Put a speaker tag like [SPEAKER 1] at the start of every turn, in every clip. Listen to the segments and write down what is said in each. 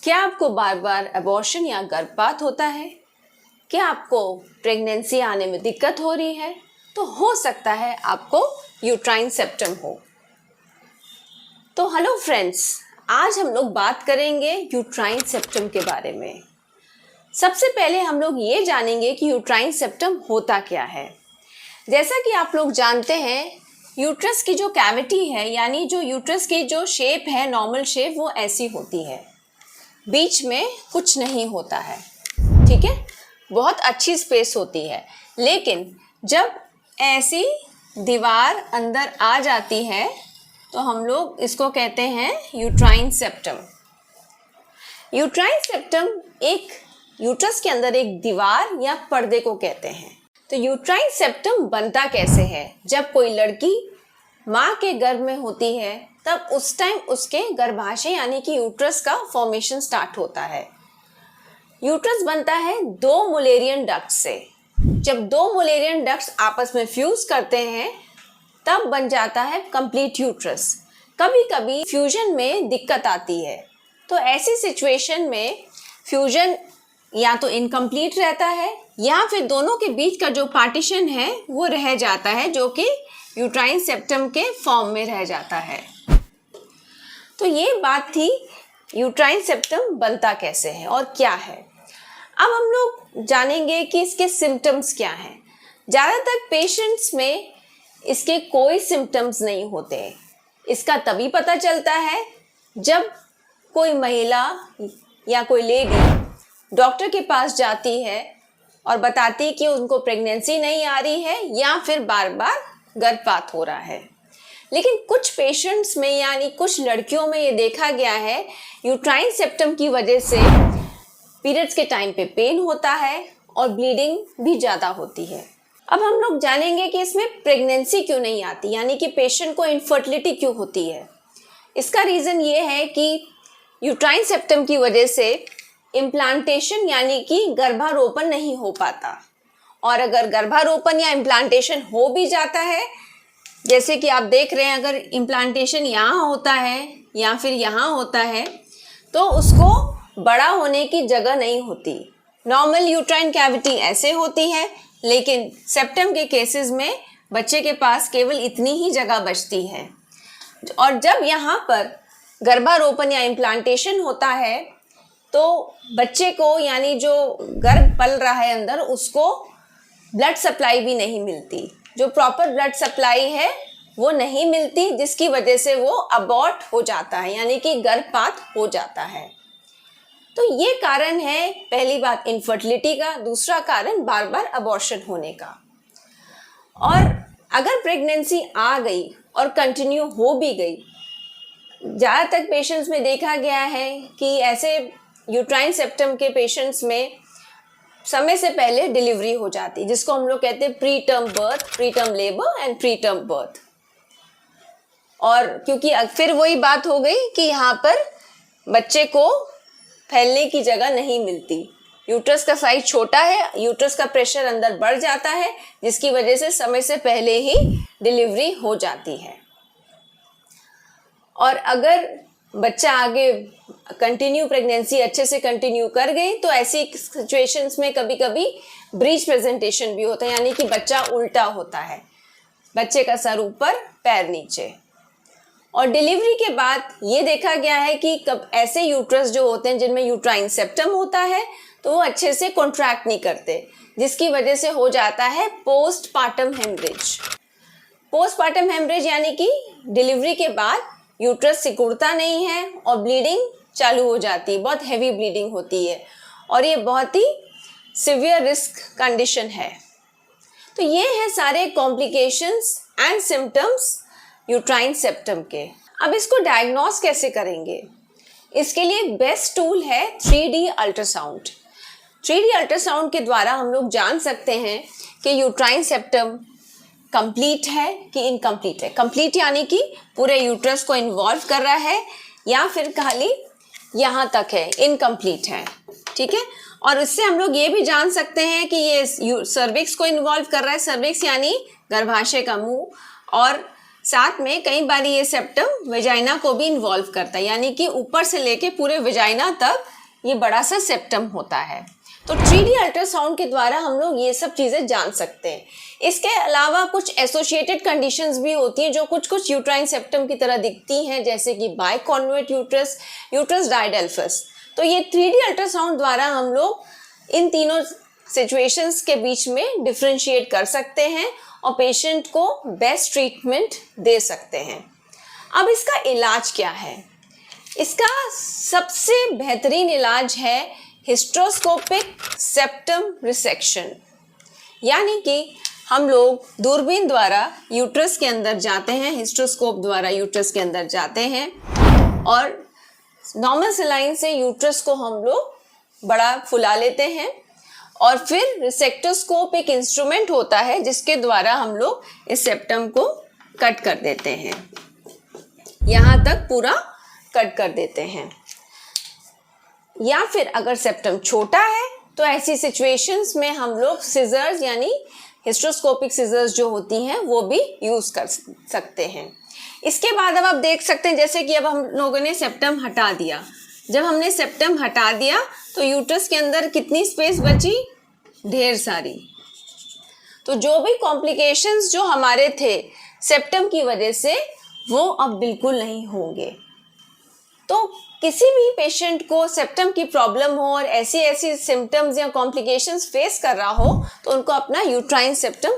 [SPEAKER 1] क्या आपको बार बार अबॉर्शन या गर्भपात होता है? क्या आपको प्रेगनेंसी आने में दिक्कत हो रही है? तो हो सकता है आपको यूट्राइन सेप्टम हो। तो हेलो फ्रेंड्स, आज हम लोग बात करेंगे यूट्राइन सेप्टम के बारे में। सबसे पहले हम लोग ये जानेंगे कि यूट्राइन सेप्टम होता क्या है। जैसा कि आप लोग जानते हैं, यूट्रस की जो कैविटी है, यानी जो यूट्रस की जो शेप है, नॉर्मल शेप, वो ऐसी होती है। बीच में कुछ नहीं होता है, ठीक है, बहुत अच्छी स्पेस होती है। लेकिन जब ऐसी दीवार अंदर आ जाती है तो हम लोग इसको कहते हैं यूट्राइन सेप्टम। यूट्राइन सेप्टम एक यूट्रस के अंदर एक दीवार या पर्दे को कहते हैं। तो यूट्राइन सेप्टम बनता कैसे है? जब कोई लड़की माँ के गर्भ में होती है तब उस टाइम उसके गर्भाशय यानी कि यूट्रस का फॉर्मेशन स्टार्ट होता है। यूट्रस बनता है दो मुलेरियन डक्ट से। जब दो मुलेरियन डक्ट्स आपस में फ्यूज करते हैं तब बन जाता है कंप्लीट यूट्रस। कभी कभी फ्यूजन में दिक्कत आती है, तो ऐसी सिचुएशन में फ्यूजन या तो इनकम्प्लीट रहता है या फिर दोनों के बीच का जो पार्टीशन है वो रह जाता है, जो कि यूट्राइन सेप्टम के फॉर्म में रह जाता है। तो ये बात थी यूट्राइन सेप्टम बनता कैसे है और क्या है। अब हम लोग जानेंगे कि इसके सिम्टम्स क्या हैं। ज़्यादातर पेशेंट्स में इसके कोई सिम्टम्स नहीं होते। इसका तभी पता चलता है जब कोई महिला या कोई लेडी डॉक्टर के पास जाती है और बताती है कि उनको प्रेगनेंसी नहीं आ रही है या फिर बार बार गर्भपात हो रहा है। लेकिन कुछ पेशेंट्स में यानी कुछ लड़कियों में ये देखा गया है, यूट्राइन सेप्टम की वजह से पीरियड्स के टाइम पे पेन होता है और ब्लीडिंग भी ज़्यादा होती है। अब हम लोग जानेंगे कि इसमें प्रेगनेंसी क्यों नहीं आती, यानी कि पेशेंट को इनफर्टिलिटी क्यों होती है। इसका रीज़न ये है कि यूट्राइन सेप्टम की वजह से इम्प्लांटेशन यानी कि गर्भारोपण नहीं हो पाता, और अगर गर्भारोपण या इम्प्लांटेशन हो भी जाता है, जैसे कि आप देख रहे हैं, अगर इम्प्लांटेशन यहाँ होता है या फिर यहाँ होता है तो उसको बड़ा होने की जगह नहीं होती। नॉर्मल यूट्राइन कैविटी ऐसे होती है, लेकिन सेप्टम के केसेस में बच्चे के पास केवल इतनी ही जगह बचती है। और जब यहाँ पर गर्भारोपण या इम्प्लांटेशन होता है तो बच्चे को यानी जो गर्भ पल रहा है अंदर, उसको ब्लड सप्लाई भी नहीं मिलती। जो प्रॉपर ब्लड सप्लाई है वो नहीं मिलती, जिसकी वजह से वो अबॉर्ट हो जाता है, यानी कि गर्भपात हो जाता है। तो ये कारण है, पहली बात इनफर्टिलिटी का, दूसरा कारण बार बार अबॉर्शन होने का। और अगर प्रेगनेंसी आ गई और कंटिन्यू हो भी गई, ज़्यादातर पेशेंट्स में देखा गया है कि ऐसे यूट्राइन सेप्टम के पेशेंट्स में समय से पहले डिलीवरी हो जाती, जिसको हम लोग कहते हैं pre term birth, pre term labour and pre term birth. और क्योंकि फिर वही बात हो गई कि यहाँ पर बच्चे को फैलने की जगह नहीं मिलती, यूट्रस का साइज छोटा है, यूट्रस का प्रेशर अंदर बढ़ जाता है, जिसकी वजह से समय से पहले ही डिलीवरी हो जाती है। और अगर बच्चा आगे कंटिन्यू प्रेगनेंसी अच्छे से कंटिन्यू कर गई तो ऐसी सिचुएशंस में कभी कभी ब्रीच प्रेजेंटेशन भी होता है, यानी कि बच्चा उल्टा होता है, बच्चे का सर ऊपर पैर नीचे। और डिलीवरी के बाद ये देखा गया है कि कब ऐसे यूट्रस जो होते हैं जिनमें यूट्राइन सेप्टम होता है तो वो अच्छे से कॉन्ट्रैक्ट नहीं करते, जिसकी वजह से हो जाता है पोस्टपार्टम हेमरेज। पोस्टपार्टम हेमरेज यानी कि डिलीवरी के बाद यूट्रस सिकुड़ता नहीं है और ब्लीडिंग चालू हो जाती है, बहुत हैवी ब्लीडिंग होती है, और ये बहुत ही सिवियर रिस्क कंडीशन है। तो ये है सारे complications and symptoms uterine septum के। अब इसको डायग्नोस कैसे करेंगे? इसके लिए बेस्ट टूल है 3D अल्ट्रासाउंड। 3D अल्ट्रासाउंड के द्वारा हम लोग जान सकते हैं कि यूट्राइन सेप्टम कंप्लीट है कि इनकम्प्लीट है। कंप्लीट यानी कि पूरे यूट्रस को इन्वॉल्व कर रहा है या फिर खाली यहाँ तक है, इनकम्प्लीट है, ठीक है। और इससे हम लोग ये भी जान सकते हैं कि ये सर्विक्स को इन्वॉल्व कर रहा है। सर्विक्स यानी गर्भाशय का मुंह, और साथ में कई बार ये सेप्टम वेजाइना को भी इन्वॉल्व करता है, यानी कि ऊपर से लेके पूरे वेजाइना तक ये बड़ा सा सेप्टम होता है। तो 3D अल्ट्रासाउंड के द्वारा हम लोग ये सब चीज़ें जान सकते हैं। इसके अलावा कुछ एसोसिएटेड कंडीशंस भी होती हैं जो कुछ यूट्राइन सेप्टम की तरह दिखती हैं, जैसे कि बाइकॉन्वेट यूट्रस, यूट्रस डायडेल्फस। तो ये 3D अल्ट्रासाउंड द्वारा हम लोग इन तीनों सिचुएशंस के बीच में डिफ्रेंशिएट कर सकते हैं और पेशेंट को बेस्ट ट्रीटमेंट दे सकते हैं। अब इसका इलाज क्या है? इसका सबसे बेहतरीन इलाज है हिस्ट्रोस्कोपिक सेप्टम रिसेक्शन, यानी कि हम लोग दूरबीन द्वारा यूट्रस के अंदर जाते हैं, हिस्ट्रोस्कोप द्वारा यूट्रस के अंदर जाते हैं और नॉर्मल सलाइन से यूट्रस को हम लोग बड़ा फुला लेते हैं और फिर रिसेक्टोस्कोप एक इंस्ट्रूमेंट होता है जिसके द्वारा हम लोग इस सेप्टम को कट कर देते हैं, यहाँ तक पूरा कट कर देते हैं। या फिर अगर सेप्टम छोटा है तो ऐसी सिचुएशंस में हम लोग सिजर्स यानी हिस्ट्रोस्कोपिक सिजर्स जो होती हैं वो भी यूज़ कर सकते हैं। इसके बाद अब आप देख सकते हैं जैसे कि अब हम लोगों ने सेप्टम हटा दिया। जब हमने सेप्टम हटा दिया तो यूट्रस के अंदर कितनी स्पेस बची? ढेर सारी। तो जो भी कॉम्प्लिकेशंस जो हमारे थे सेप्टम की वजह से वो अब बिल्कुल नहीं होंगे। तो किसी भी पेशेंट को सेप्टम की प्रॉब्लम हो और ऐसी ऐसी सिम्टम्स या कॉम्प्लिकेशंस फेस कर रहा हो तो उनको अपना यूट्राइन सेप्टम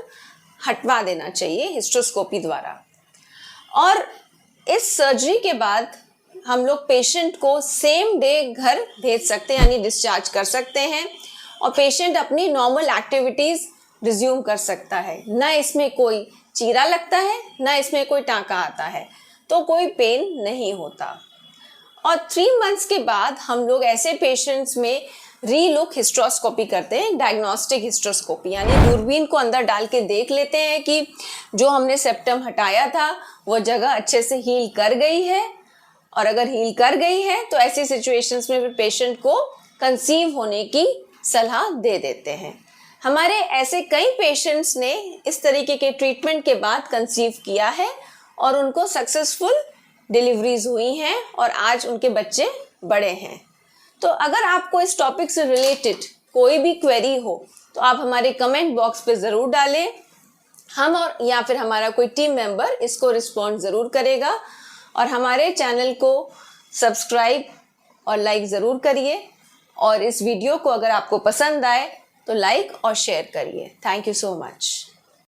[SPEAKER 1] हटवा देना चाहिए हिस्ट्रोस्कोपी द्वारा। और इस सर्जरी के बाद हम लोग पेशेंट को सेम डे घर भेज सकते हैं, यानी डिस्चार्ज कर सकते हैं और पेशेंट अपनी नॉर्मल एक्टिविटीज़ रिज्यूम कर सकता है। ना इसमें कोई चीरा लगता है, ना इसमें कोई टाँका आता है, तो कोई पेन नहीं होता। और 3 मंथ्स के बाद हम लोग ऐसे पेशेंट्स में रीलुक हिस्ट्रोस्कोपी करते हैं, डायग्नोस्टिक हिस्ट्रोस्कोपी, यानी दूरबीन को अंदर डाल के देख लेते हैं कि जो हमने सेप्टम हटाया था वो जगह अच्छे से हील कर गई है, और अगर हील कर गई है तो ऐसी सिचुएशंस में फिर पेशेंट को कंसीव होने की सलाह दे देते हैं। हमारे ऐसे कई पेशेंट्स ने इस तरीके के ट्रीटमेंट के बाद कंसीव किया है और उनको सक्सेसफुल डिलीवरीज हुई हैं और आज उनके बच्चे बड़े हैं। तो अगर आपको इस टॉपिक से रिलेटेड कोई भी क्वेरी हो तो आप हमारे कमेंट बॉक्स पे ज़रूर डालें, हम और या फिर हमारा कोई टीम मेंबर इसको रिस्पॉन्ड ज़रूर करेगा। और हमारे चैनल को सब्सक्राइब और लाइक ज़रूर करिए, और इस वीडियो को अगर आपको पसंद आए तो लाइक और शेयर करिए। Thank you so much.